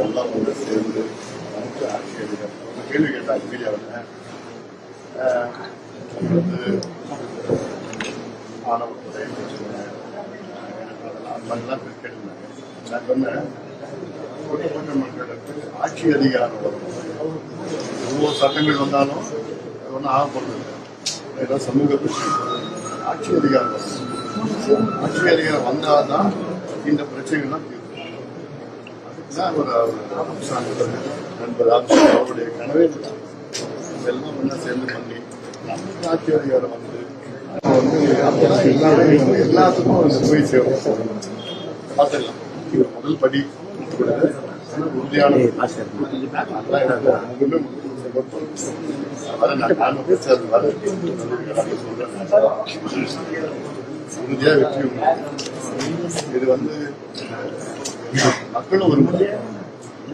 எல்லாம் வந்து சேர்ந்து நமக்கு ஆட்சி அதிகாரம் கேள்வி கேட்டாங்க மீடியாவில் வந்து ஆணவத்துறை பிரச்சனை அந்த மாதிரிலாம் கேட்டிருந்தாங்க. நான் சொன்னேன், ஒட்டுமொத்த மக்களுக்கு ஆட்சி அதிகாரம் வரும். ஒவ்வொரு சட்டங்கள் வந்தாலும் அது ஒன்றும் ஆகப்படுறது ஏதாவது சமூக பிரச்சனை ஆட்சி அதிகாரம் வரும். ஆட்சி அதிகாரம் வந்தால் தான் இந்த பிரச்சனைகள்லாம் ஒரு நண்பர் அவருடைய கனவே எல்லாம் ஒன்றா சேர்ந்து பண்ணி நமக்கு ஆட்சி அதிகாரம் வந்து எல்லாத்துக்கும் போய் சேரும். பார்த்துக்கலாம், முதல் படி உறுதியான உறுதியா வெற்றி. இது வந்து மக்களும் ஒரு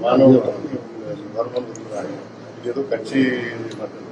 மாணவர்கள் வரணும் இருக்கிறாங்க. இது ஏதோ கட்சி மக்கள்